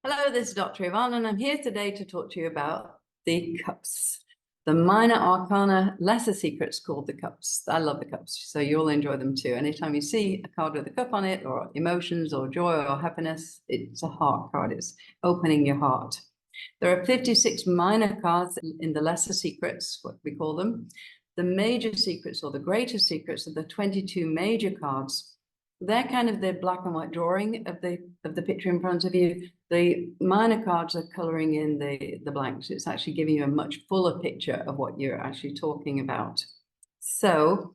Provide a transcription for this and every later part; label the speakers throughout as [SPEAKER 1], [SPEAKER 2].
[SPEAKER 1] Hello, this is Dr. Yvonne, and I'm here today to talk to you about the cups. The minor arcana lesser secrets called the cups. I love the cups, so you'll enjoy them too. Anytime you see a card with a cup on it, or emotions, or joy, or happiness, it's a heart card. It's opening your heart. There are 56 minor cards in the lesser secrets, what we call them. The major secrets, or the greater secrets, are the 22 major cards. They're kind of the black and white drawing of the picture in front of you. The minor cards are coloring in the blanks. It's actually giving you a much fuller picture of what you're actually talking about. So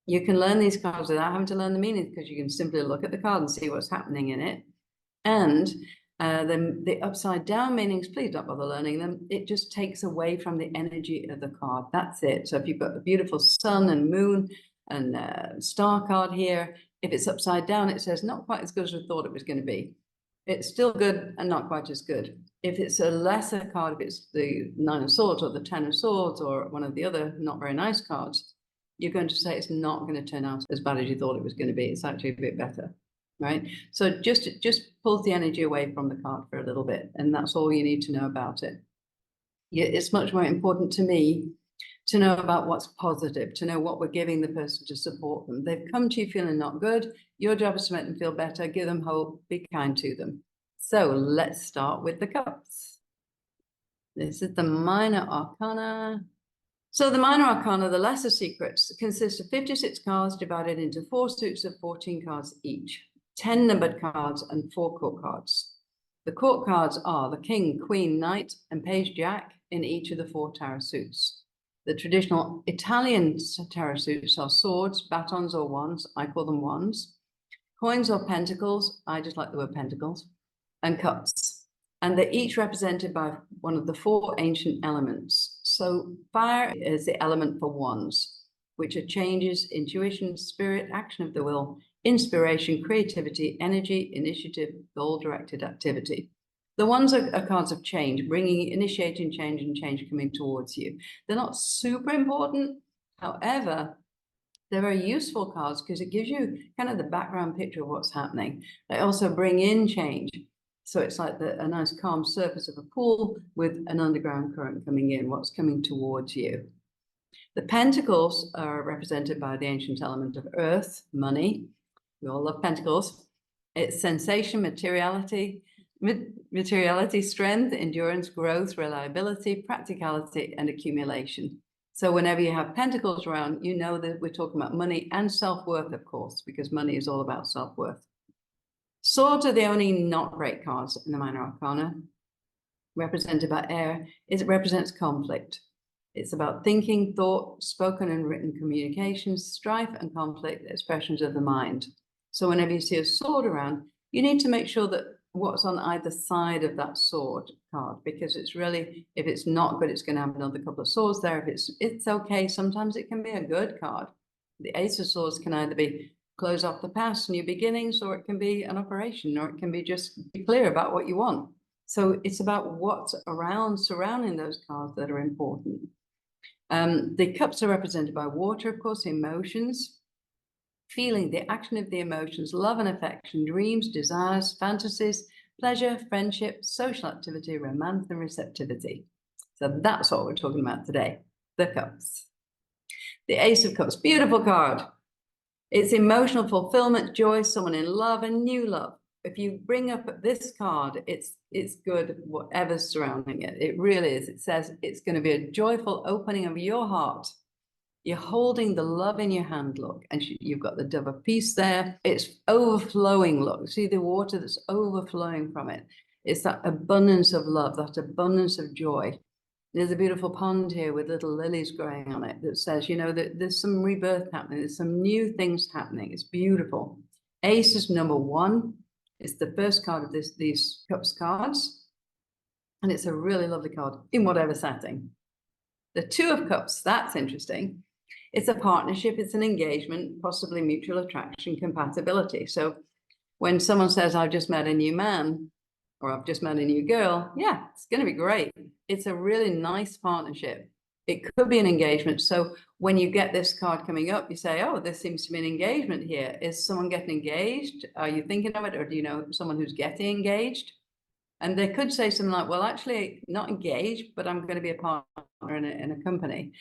[SPEAKER 1] you can learn these cards without having to learn the meaning, because you can simply look at the card and see what's happening in it. And the upside down meanings, please don't bother learning them. It just takes away from the energy of the card. That's it. So if you've got the beautiful sun and moon and star card here, if it's upside down, it says not quite as good as we thought it was going to be. It's still good and not quite as good. If it's a lesser card, if it's the 9 of Swords or the 10 of Swords or one of the other not very nice cards, you're going to say it's not going to turn out as bad as you thought it was going to be. It's actually a bit better, right? So just pulls the energy away from the card for a little bit, and that's all you need to know about it. It's much more important to me to know about what's positive, to know what we're giving the person to support them. They've come to you feeling not good. Your job is to make them feel better, give them hope, be kind to them. So let's start with the cups. This is the minor arcana. So the minor arcana, the lesser secrets, consist of 56 cards divided into 4 suits of 14 cards each, 10 numbered cards and 4 court cards. The court cards are the king, queen, knight, and page jack in each of the 4 tarot suits. The traditional Italian tarot suits are swords, batons, or wands. I call them wands. Coins or pentacles. I just like the word pentacles. And cups. And they're each represented by one of the 4 ancient elements. So fire is the element for wands, which are changes, intuition, spirit, action of the will, inspiration, creativity, energy, initiative, goal-directed activity. The ones are cards of change, initiating change and change coming towards you. They're not super important. However, they're very useful cards because it gives you kind of the background picture of what's happening. They also bring in change. So it's like a nice calm surface of a pool with an underground current coming in, what's coming towards you. The pentacles are represented by the ancient element of earth, money. We all love pentacles. It's sensation, materiality, strength, endurance, growth, reliability, practicality, and accumulation. So whenever you have pentacles around, you know that we're talking about money and self-worth, of course, because money is all about self-worth. Swords are the only not great cards in the minor arcana, represented by air. It represents conflict. It's about thinking, thought, spoken and written communications, strife and conflict, expressions of the mind. So whenever you see a sword around, you need to make sure that what's on either side of that sword card, because it's really, if it's not good, it's going to have another couple of swords there. If it's okay, sometimes it can be a good card. The Ace of Swords can either be close off the past, new beginnings, or it can be an operation, or it can be just be clear about what you want. So it's about what's around, surrounding those cards that are important. The cups are represented by water, of course, emotions, feeling, the action of the emotions, love and affection, dreams, desires, fantasies, pleasure, friendship, social activity, romance, and receptivity. So that's what we're talking about today, the cups. The Ace of Cups, beautiful card. It's emotional fulfillment, joy, someone in love, and new love. If you bring up this card, it's good, whatever's surrounding it. It really is. It says it's going to be a joyful opening of your heart. You're holding the love in your hand, look, and you've got the dove of peace there. It's overflowing, look. See the water that's overflowing from it. It's that abundance of love, that abundance of joy. There's a beautiful pond here with little lilies growing on it that says, you know, that there's some rebirth happening. There's some new things happening. It's beautiful. Ace is number 1. It's the first card of these cups cards. And it's a really lovely card in whatever setting. The 2 of Cups, that's interesting. It's a partnership, it's an engagement, possibly mutual attraction, compatibility. So when someone says, I've just met a new man, or I've just met a new girl, yeah, it's going to be great. It's a really nice partnership. It could be an engagement. So when you get this card coming up, you say, oh, there seems to be an engagement here. Is someone getting engaged? Are you thinking of it? Or do you know someone who's getting engaged? And they could say something like, well, actually not engaged, but I'm going to be a partner in a company.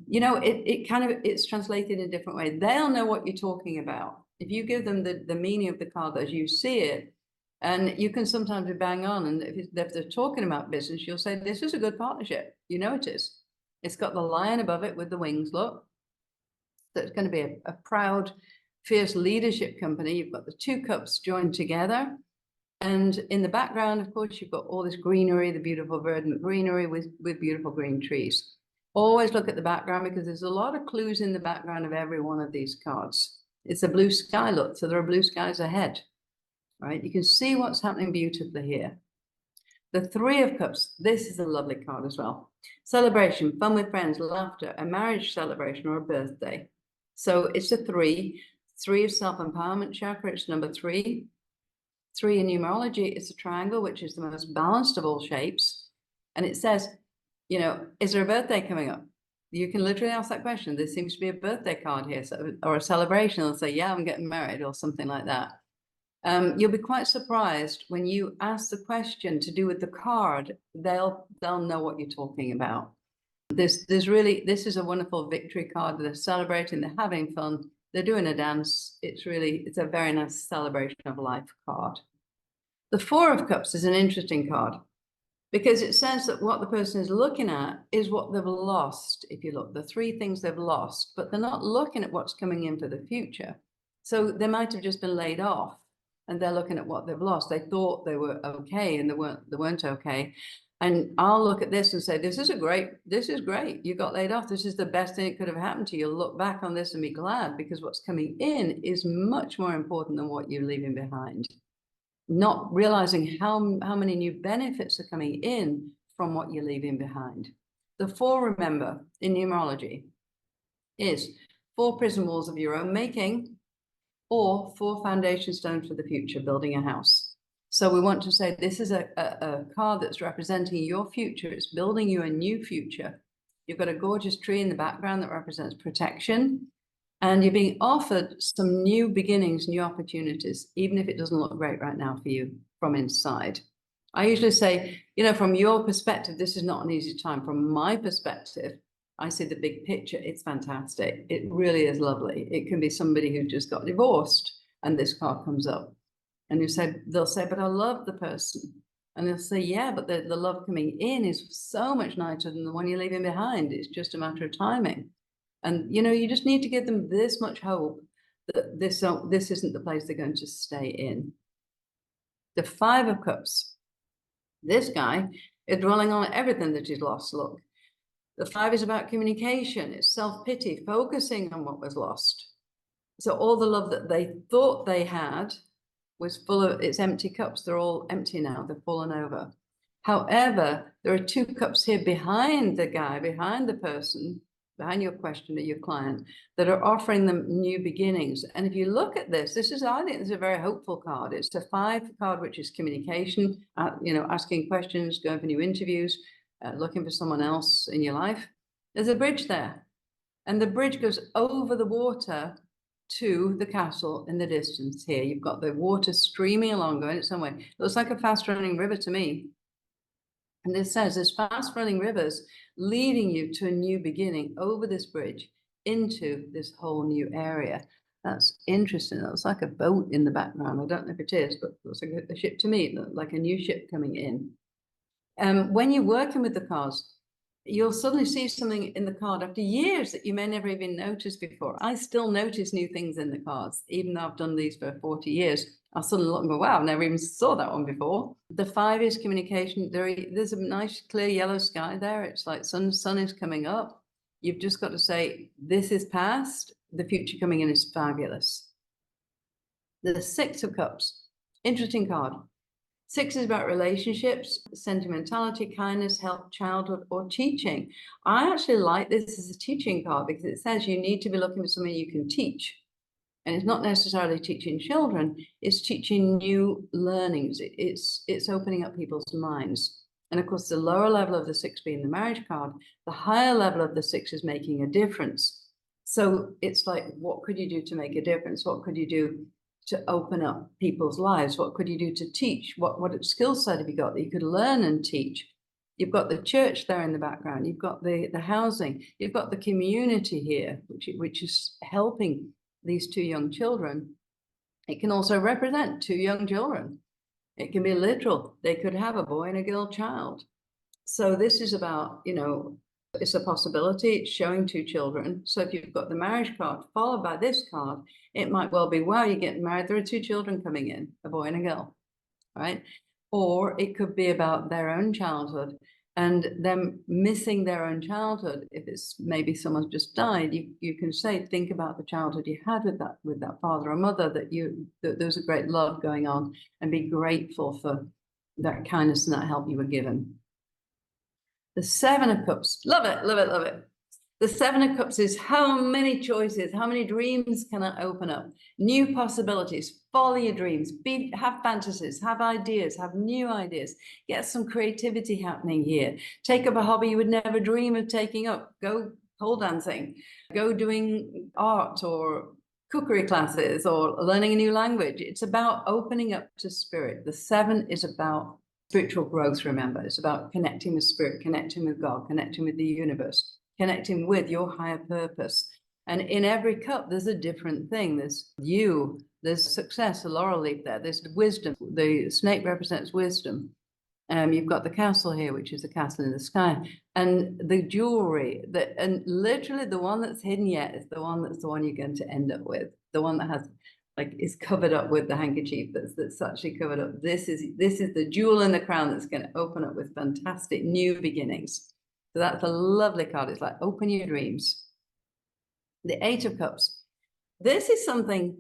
[SPEAKER 1] You know, it's translated in a different way. They'll know what you're talking about. If you give them the meaning of the card as you see it, and you can sometimes be bang on. And if they're talking about business, you'll say, this is a good partnership. You know it is. It's got the lion above it with the wings, look. That's going to be a proud, fierce leadership company. You've got the two cups joined together. And in the background, of course, you've got all this greenery, the beautiful verdant greenery with beautiful green trees. Always look at the background because there's a lot of clues in the background of every one of these cards. It's a blue sky look, so there are blue skies ahead, right? You can see what's happening beautifully here. The Three of Cups, this is a lovely card as well. Celebration, fun with friends, laughter, a marriage celebration or a birthday. So it's a three of self-empowerment chakra, it's number 3. 3 in numerology, it's a triangle, which is the most balanced of all shapes. And it says, you know, is there a birthday coming up? You can literally ask that question. There seems to be a birthday card here, so, or a celebration. They'll say, yeah, I'm getting married or something like that. You'll be quite surprised when you ask the question to do with the card, they'll know what you're talking about. This is a wonderful victory card. They're celebrating, they're having fun, they're doing a dance. It's a very nice celebration of life card. The Four of Cups is an interesting card because it says that what the person is looking at is what they've lost. If you look, the 3 things they've lost, but they're not looking at what's coming in for the future. So they might have just been laid off and they're looking at what they've lost. They thought they were okay and they weren't okay. And I'll look at this and say, this is great. You got laid off. This is the best thing that could have happened to you. You'll look back on this and be glad because what's coming in is much more important than what you're leaving behind. Not realizing how many new benefits are coming in from what you're leaving behind. The 4, remember, in numerology, is 4 prison walls of your own making or 4 foundation stones for the future, building a house. So we want to say this is a card that's representing your future. It's building you a new future. You've got a gorgeous tree in the background that represents protection. And you're being offered some new beginnings, new opportunities, even if it doesn't look great right now for you from inside. I usually say, you know, from your perspective, this is not an easy time. From my perspective, I see the big picture. It's fantastic. It really is lovely. It can be somebody who just got divorced and this card comes up. And they'll say, but I love the person. And they'll say, yeah, but the love coming in is so much nicer than the one you're leaving behind. It's just a matter of timing. And, you know, you just need to give them this much hope that this isn't the place they're going to stay in. The 5 of Cups. This guy is dwelling on everything that he's lost. Look, the 5 is about communication. It's self-pity, focusing on what was lost. So all the love that they thought they had was full of its empty cups. They're all empty now. They've fallen over. However, there are 2 cups here behind the guy, behind the person, behind your questioner, your client, that are offering them new beginnings. And if you look at this, I think this is a very hopeful card. It's a 5 card, which is communication, you know, asking questions, going for new interviews, looking for someone else in your life. There's a bridge there. And the bridge goes over the water to the castle in the distance here. You've got the water streaming along, going its own way. It looks like a fast-running river to me. And this says there's fast-running rivers leading you to a new beginning over this bridge into this whole new area. That's interesting. It looks like a boat in the background. I don't know if it is, but it looks like a ship to me. It looks like a new ship coming in. When you're working with the cards, you'll suddenly see something in the card after years that you may never even notice before. I still notice new things in the cards, even though I've done these for 40 years. I'll suddenly look and go, wow, I never even saw that one before. The 5 is communication. There's a nice clear yellow sky there. It's like sun is coming up. You've just got to say, this is past. The future coming in is fabulous. The 6 of Cups, interesting card. 6 is about relationships, sentimentality, kindness, help, childhood, or teaching. I actually like this as a teaching card because it says you need to be looking for something you can teach. And it's not necessarily teaching children, it's teaching new learnings. It's opening up people's minds. And of course, the lower level of the 6 being the marriage card, the higher level of the 6 is making a difference. So it's like, what could you do to make a difference? What could you do to open up people's lives? What could you do to teach? What skill set have you got that you could learn and teach? You've got the church there in the background. You've got the housing. You've got the community here, which is helping these two young children. It can also represent two young children. It can be literal. They could have a boy and a girl child. So this is about, you know, it's a possibility. It's showing two children. So if you've got the marriage card followed by this card, it might well be, wow, you're getting married. There are two children coming in, a boy and a girl, right? Or it could be about their own childhood and them missing their own childhood. If it's maybe someone's just died, you can say, think about the childhood you had with that father or mother, that there's a great love going on, and be grateful for that kindness and that help you were given. The Seven of Cups, love it, love it, love it. The Seven of Cups is how many choices, how many dreams can I open up? New possibilities, follow your dreams, have fantasies, have ideas, have new ideas, get some creativity happening here. Take up a hobby you would never dream of taking up. Go pole dancing, go doing art or cookery classes or learning a new language. It's about opening up to spirit. The Seven is about spiritual growth, remember. It's about connecting with spirit, connecting with God, connecting with the universe, connecting with your higher purpose. And in every cup, there's a different thing. There's you, there's success, a laurel leaf there, there's wisdom. The snake represents wisdom. You've got the castle here, which is the castle in the sky, and the jewelry, and literally the one that's hidden yet is the one you're going to end up with, the one that has, like, is covered up with the handkerchief that's actually covered up. This is the jewel in the crown that's going to open up with fantastic new beginnings. So that's a lovely card. It's like, open your dreams. The Eight of Cups. This is something,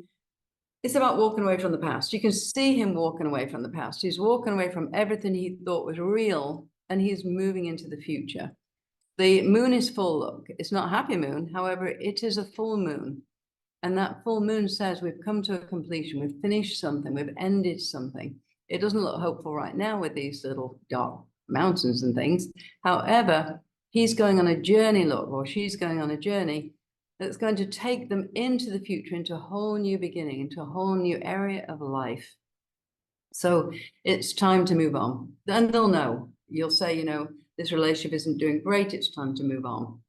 [SPEAKER 1] it's about walking away from the past. You can see him walking away from the past. He's walking away from everything he thought was real, and he's moving into the future. The moon is full, look. It's not a happy moon. However, it is a full moon. And that full moon says we've come to a completion. We've finished something. We've ended something. It doesn't look hopeful right now with these little dark mountains and things. However, he's going on a journey, look, or she's going on a journey that's going to take them into the future, into a whole new beginning, into a whole new area of life. So it's time to move on. Then they'll know. You'll say, you know, this relationship isn't doing great. It's time to move on.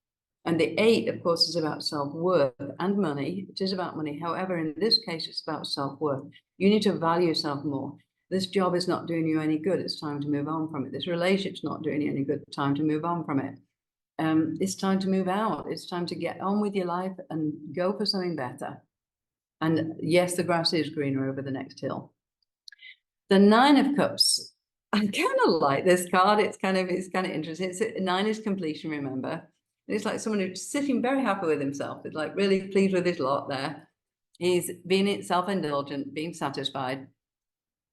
[SPEAKER 1] And the Eight, of course, is about self-worth and money. It is about money. However, in this case, it's about self-worth. You need to value yourself more. This job is not doing you any good. It's time to move on from it. This relationship's not doing you any good. Time to move on from it. It's time to move out. It's time to get on with your life and go for something better. And yes, the grass is greener over the next hill. The Nine of Cups. I kind of like this card. It's kind of interesting. Nine is completion, remember. And it's like someone who's sitting very happy with himself. It's like really pleased with his lot there. He's being self-indulgent, being satisfied.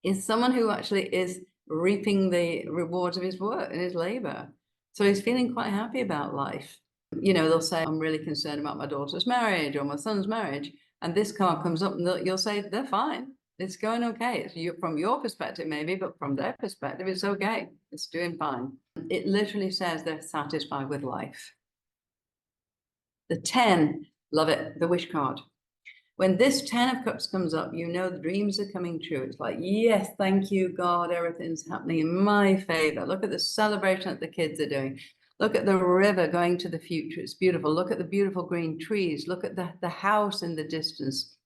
[SPEAKER 1] Is someone who actually is reaping the rewards of his work and his labor. So he's feeling quite happy about life. You know, they'll say, I'm really concerned about my daughter's marriage or my son's marriage. And this card comes up and you'll say, they're fine. It's going okay. It's from your perspective, maybe, but from their perspective, it's okay. It's doing fine. It literally says they're satisfied with life. The 10, love it, the wish card. When this 10 of Cups comes up, you know the dreams are coming true. It's like, yes, thank you, God. Everything's happening in my favor. Look at the celebration that the kids are doing. Look at the river going to the future. It's beautiful. Look at the beautiful green trees. Look at the house in the distance,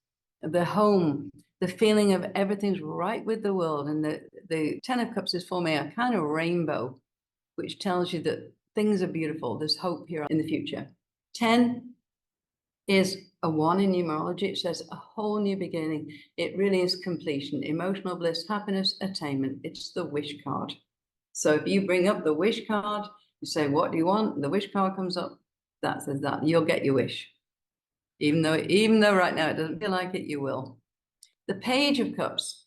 [SPEAKER 1] the home, the feeling of everything's right with the world. And the 10 of Cups is forming a kind of rainbow, which tells you that things are beautiful. There's hope here in the future. 10 is a 1 in numerology. It says a whole new beginning. It really is completion, emotional bliss, happiness, attainment. It's the wish card. So if you bring up the wish card, you say, what do you want? The wish card comes up. That says that. You'll get your wish. Even though right now it doesn't feel like it, you will. The Page of Cups.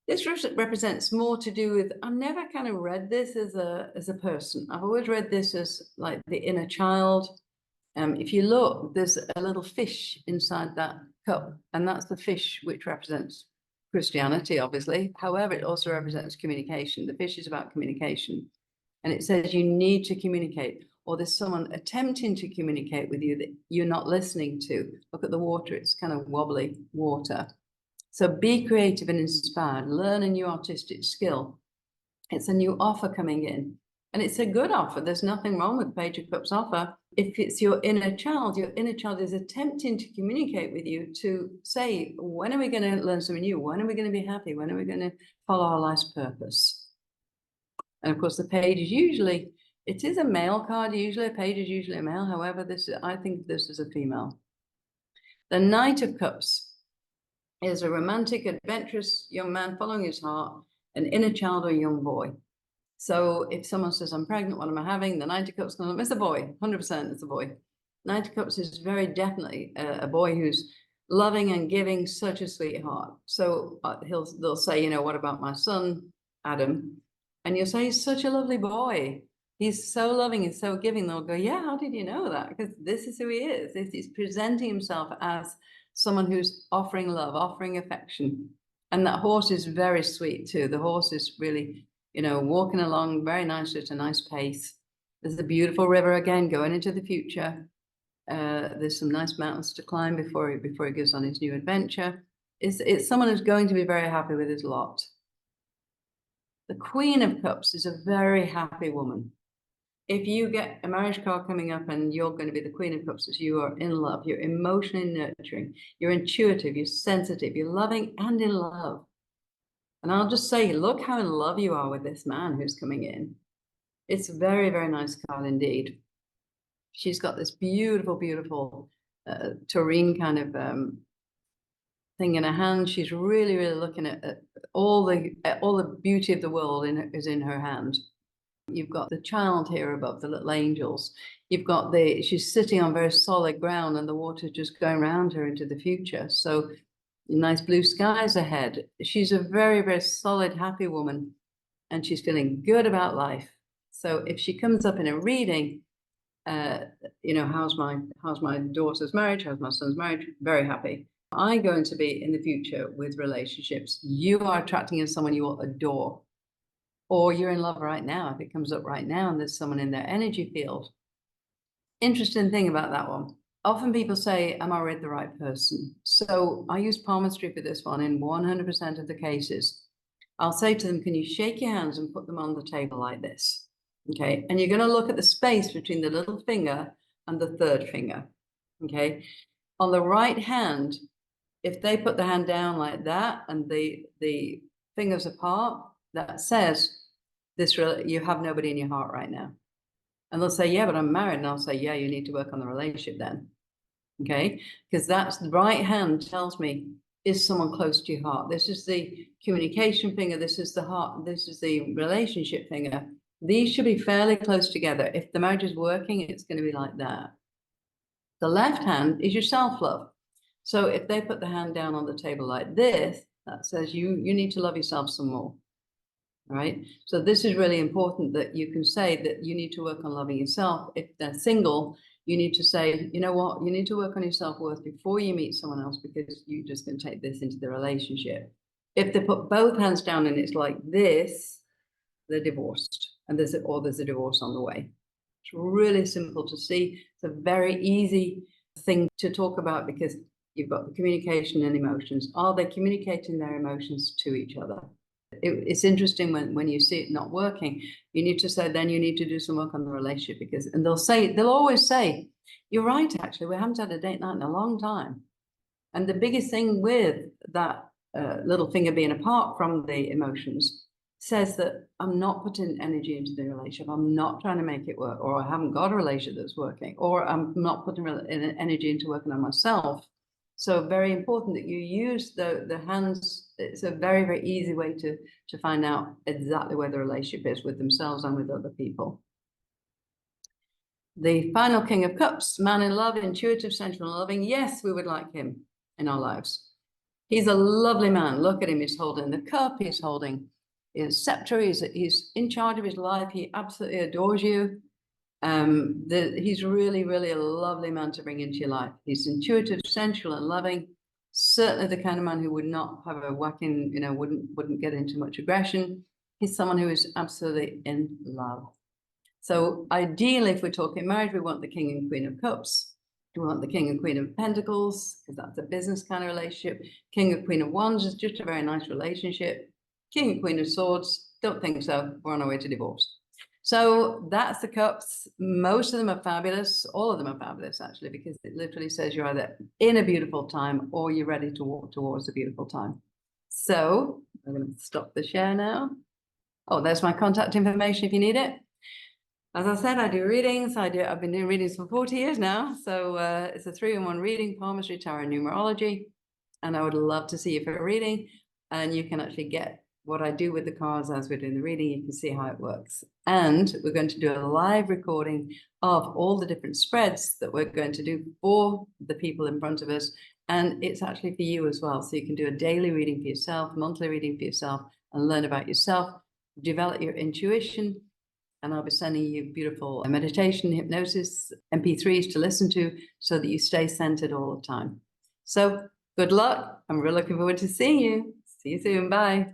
[SPEAKER 1] This represents more to do with, I've never kind of read this as a person. I've always read this as like the inner child. If you look, there's a little fish inside that cup, and that's the fish which represents Christianity, obviously. However, it also represents communication. The fish is about communication. And it says you need to communicate, or there's someone attempting to communicate with you that you're not listening to. Look at the water, it's kind of wobbly water. So be creative and inspired, learn a new artistic skill. It's a new offer coming in, and it's a good offer. There's nothing wrong with Page of Cups offer. If it's your inner child is attempting to communicate with you to say, when are we going to learn something new? When are we going to be happy? When are we going to follow our life's purpose? And of course, the page is usually, it is a male card, usually a page is usually a male. However, I think this is a female. The Knight of Cups is a romantic, adventurous young man following his heart, an inner child or young boy. So if someone says, I'm pregnant, what am I having? The Knight of Cups, it's a boy, 100% it's a boy. Knight of Cups is very definitely a boy who's loving and giving, such a sweetheart. So they'll say, you know, what about my son, Adam? And you'll say, he's such a lovely boy. He's so loving and so giving. They'll go, yeah, how did you know that? Because this is who he is. He's presenting himself as someone who's offering love, offering affection. And that horse is very sweet too. The horse is really, you know, walking along very nicely at a nice pace. There's a beautiful river again going into the future. There's some nice mountains to climb before he goes on his new adventure. It's someone who's going to be very happy with his lot. The Queen of Cups is a very happy woman. If you get a marriage card coming up and you're going to be the Queen of Cups, as you are in love, you're emotionally nurturing, you're intuitive, you're sensitive, you're loving and in love. And I'll just say, look how in love you are with this man who's coming in. It's a very, very nice card indeed. She's got this beautiful, beautiful taurine kind of thing in her hand. She's really, really looking at all the beauty of the world is in her hand. You've got the child here above, the little angels. You've got she's sitting on very solid ground and the water just going around her into the future. So nice blue skies ahead. She's a very, very solid, happy woman, and she's feeling good about life. So if she comes up in a reading, you know, how's my daughter's marriage? How's my son's marriage? Very happy. I'm going to be in the future with relationships. You are attracting in someone you will adore. Or you're in love right now, if it comes up right now and there's someone in their energy field. Interesting thing about that one. Often people say, am I with the right person? So I use palmistry for this one in 100% of the cases. I'll say to them, can you shake your hands and put them on the table like this? Okay, and you're going to look at the space between the little finger and the third finger. Okay, on the right hand, if they put the hand down like that and the fingers apart, that says you have nobody in your heart right now. And they'll say, yeah, but I'm married. And I'll say, yeah, you need to work on the relationship then. Okay, because that's the right hand tells me, is someone close to your heart? This is the communication finger. This is the heart. This is the relationship finger. These should be fairly close together. If the marriage is working, it's going to be like that. The left hand is your self-love. So if they put the hand down on the table like this, that says you need to love yourself some more. All right. So this is really important, that you can say that you need to work on loving yourself. If they're single, you need to say, you know what, you need to work on your self-worth before you meet someone else, because you're just going to take this into the relationship. If they put both hands down and it's like this, they're divorced, and there's a divorce on the way. It's really simple to see. It's a very easy thing to talk about, because you've got the communication and emotions. Are they communicating their emotions to each other? It's interesting when you see it not working, you need to say, then you need to do some work on the relationship, and they'll always say, you're right, actually, we haven't had a date night in a long time. And the biggest thing with that little finger being apart from the emotions says that I'm not putting energy into the relationship. I'm not trying to make it work, or I haven't got a relationship that's working, or I'm not putting energy into working on myself. So very important that you use the hands. It's a very, very easy way to find out exactly where the relationship is with themselves and with other people. The final King of Cups, man in love, intuitive, sensual, and loving. Yes, we would like him in our lives. He's a lovely man. Look at him. He's holding the cup. He's holding his scepter. He's in charge of his life. He absolutely adores you. He's really, really a lovely man to bring into your life. He's intuitive, sensual, and loving. Certainly the kind of man who would not have a whacking, you know, wouldn't get into much aggression. He's someone who is absolutely in love. So ideally, if we're talking marriage, we want the King and Queen of Cups. We want the King and Queen of Pentacles, because that's a business kind of relationship. King and Queen of Wands is just a very nice relationship. King and Queen of Swords, don't think so. We're on our way to divorce. So that's the cups. Most of them are fabulous. All of them are fabulous, actually, because it literally says you're either in a beautiful time or you're ready to walk towards a beautiful time. So I'm going to stop the share now. Oh, there's my contact information if you need it. As I said, I do readings. I've been doing readings for 40 years now. So it's a 3-in-1 reading, palmistry, tarot, and numerology. And I would love to see you for a reading. And you can actually get what I do with the cards as we're doing the reading. You can see how it works. And we're going to do a live recording of all the different spreads that we're going to do for the people in front of us. And it's actually for you as well. So you can do a daily reading for yourself, monthly reading for yourself, and learn about yourself, develop your intuition. And I'll be sending you beautiful meditation, hypnosis, MP3s to listen to so that you stay centered all the time. So good luck. I'm really looking forward to seeing you. See you soon. Bye.